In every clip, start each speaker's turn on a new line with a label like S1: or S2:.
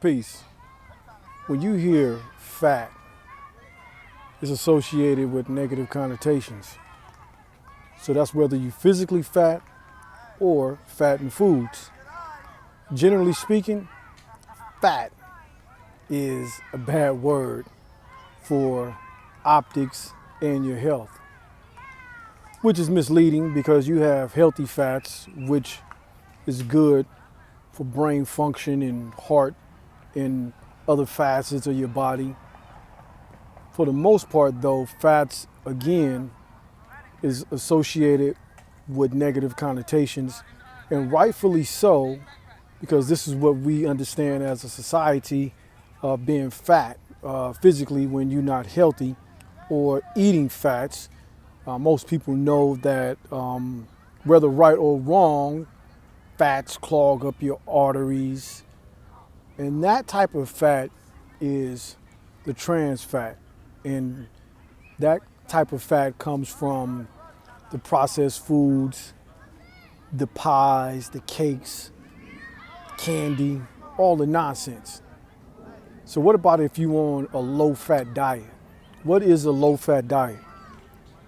S1: Peace. When you hear fat, it's associated with negative connotations. So that's whether you're physically fat or fat in foods. Generally speaking, fat is a bad word for optics and your health, which is misleading because you have healthy fats, which is good for brain function and heart and other facets of your body. For the most part though, fats again is associated with negative connotations, and rightfully so, because this is what we understand as a society, being fat physically when you're not healthy or eating fats. Most people know that whether right or wrong, fats clog up your arteries, and that type of fat is the trans fat, and that type of fat comes from the processed foods, the pies, the cakes, candy, all the nonsense. So what about if you on a low-fat diet? What is a low-fat diet?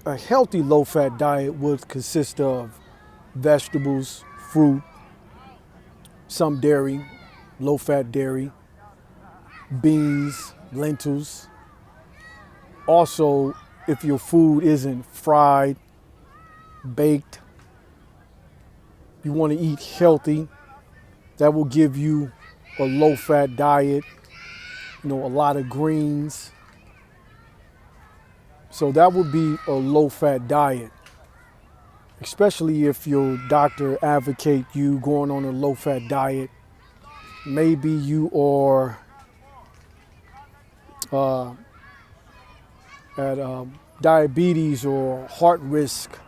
S1: A healthy low-fat diet would consist of vegetables, fruit, some dairy, low-fat dairy, beans, lentils. Also, if your food isn't fried, baked, you want to eat healthy, that will give you a low-fat diet, a lot of greens. So that would be a low-fat diet, especially if your doctor advocate you going on a low-fat diet. Maybe you are at diabetes or heart risk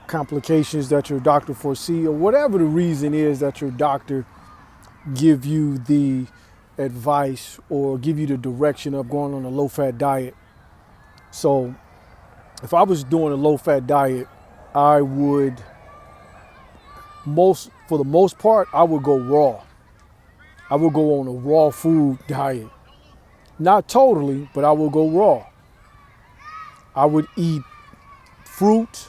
S1: complications that your doctor foresee, or whatever the reason is that your doctor give you the advice or give you the direction of going on a low-fat diet. So if I was doing a low-fat diet, I would for the most part, I would go raw. I would go on a raw food diet. Not totally, but I will go raw. I would eat fruit,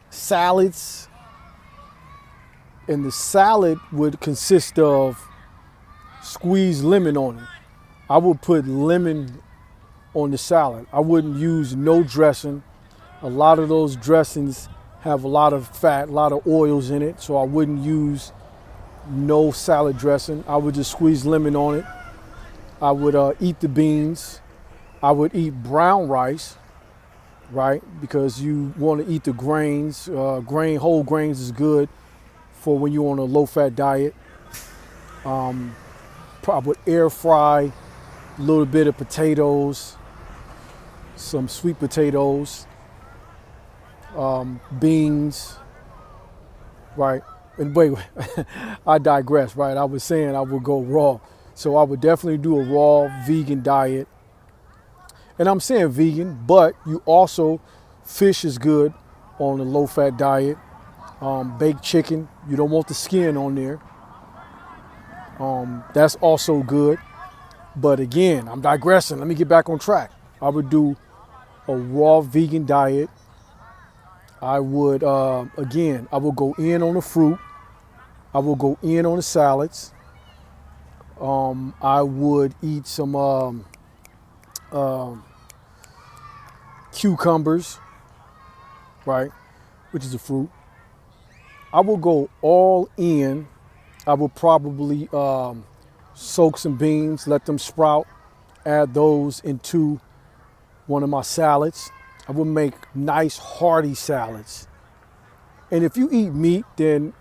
S1: salads, and the salad would consist of squeezed lemon on it. I would put lemon on the salad. I wouldn't use no dressing. A lot of those dressings have a lot of fat, a lot of oils in it, so I wouldn't use no salad dressing. I would just squeeze lemon on it. I would eat the beans. I would eat brown rice, right? Because you want to eat the grains. Whole grains is good for when you're on a low-fat diet. I would air fry a little bit of potatoes, some sweet potatoes, beans, right? And wait, I digress, right? I was saying I would go raw. So I would definitely do a raw vegan diet. And I'm saying vegan, but you also, fish is good on a low-fat diet. Baked chicken, you don't want the skin on there. That's also good. But again, I'm digressing. Let me get back on track. I would do a raw vegan diet. I would, again, I will go in on the fruit. I will go in on the salads. I would eat some cucumbers, right, which is a fruit. I will go all in. I will probably soak some beans, let them sprout, add those into one of my salads. I will make nice hearty salads. And if you eat meat, then,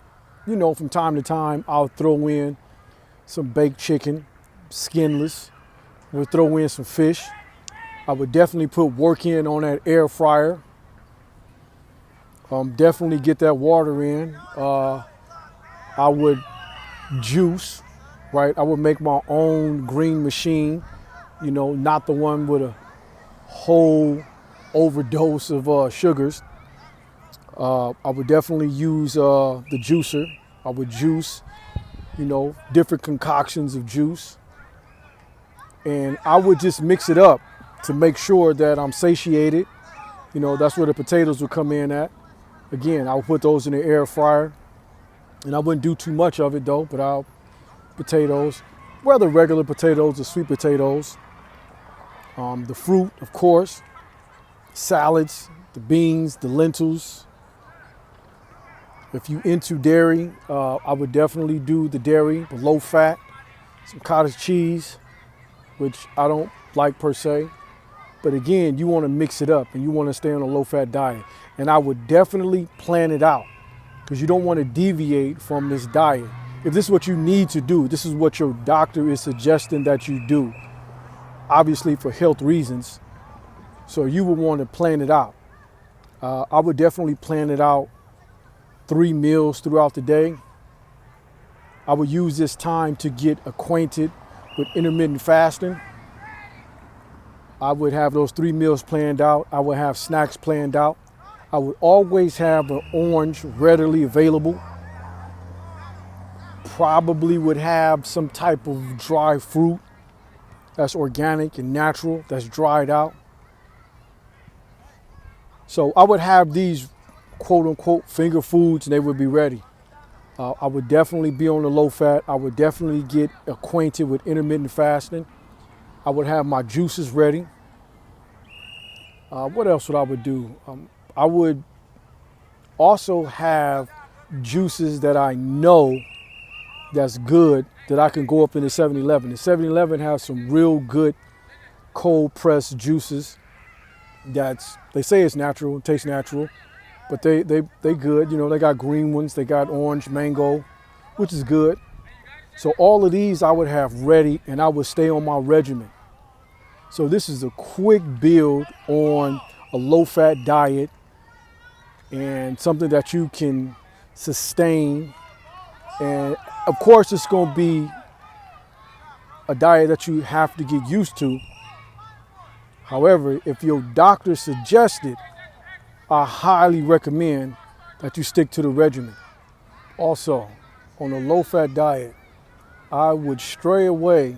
S1: from time to time, I'll throw in some baked chicken, skinless. We'll throw in some fish. I would definitely put work in on that air fryer. Definitely get that water in. I would juice, right? I would make my own green machine, not the one with a whole overdose of sugars. I would definitely use the juicer. I would juice you know, different concoctions of juice. And I would just mix it up to make sure that I'm satiated. You know, that's where the potatoes would come in at. Again, I'll put those in the air fryer. And I wouldn't do too much of it though, but potatoes, whether regular potatoes or sweet potatoes. The fruit, of course, salads, the beans, the lentils. If you into dairy, I would definitely do the dairy, the low fat, some cottage cheese, which I don't like per se. But again, you want to mix it up and you want to stay on a low fat diet. And I would definitely plan it out because you don't want to deviate from this diet. If this is what you need to do, this is what your doctor is suggesting that you do, obviously for health reasons. So you would want to plan it out. I would definitely plan it out 3 meals throughout the day. I would use this time to get acquainted with intermittent fasting. I would have those 3 meals planned out. I would have snacks planned out. I would always have an orange readily available. Probably would have some type of dry fruit that's organic and natural, that's dried out. So I would have these quote unquote finger foods and they would be ready. I would definitely be on the low fat. I would definitely get acquainted with intermittent fasting. I would have my juices ready. What else would I would do? I would also have juices that I know that's good that I can go up in the 7-Eleven. The 7-Eleven has some real good cold pressed juices they say it's natural, it tastes natural, but they good. You know, they got green ones, they got orange, mango, which is good. So all of these I would have ready and I would stay on my regimen. So this is a quick build on a low fat diet and something that you can sustain. And of course it's going to be a diet that you have to get used to. However, if your doctor suggests it, I highly recommend that you stick to the regimen. Also, on a low-fat diet, I would stray away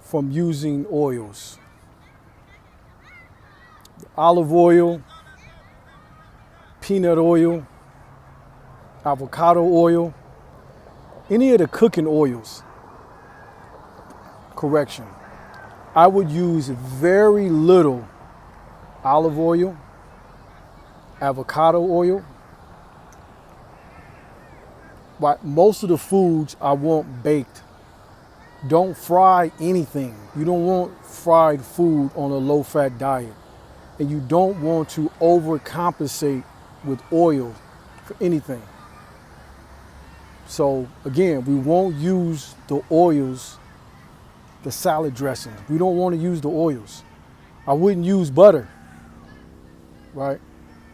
S1: from using oils. Olive oil, peanut oil, avocado oil, any of the cooking oils. Correction. I would use very little olive oil, avocado oil. But most of the foods I want baked. Don't fry anything. You don't want fried food on a low-fat diet. And you don't want to overcompensate with oil for anything. So again, we won't use the oils, the salad dressing. We don't want to use the oils. I wouldn't use butter, right?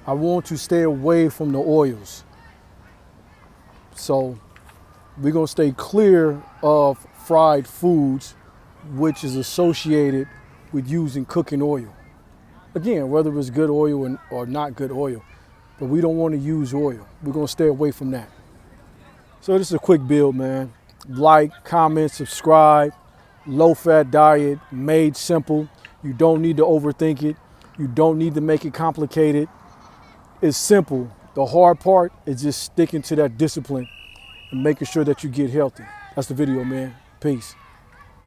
S1: I want to stay away from the oils. So we're going to stay clear of fried foods, which is associated with using cooking oil. Again, whether it's good oil or not good oil, but we don't want to use oil. We're going to stay away from that. So this is a quick build, man. Like, comment, subscribe. Low-fat diet, made simple. You don't need to overthink it. You don't need to make it complicated. It's simple. The hard part is just sticking to that discipline and making sure that you get healthy. That's the video, man. Peace.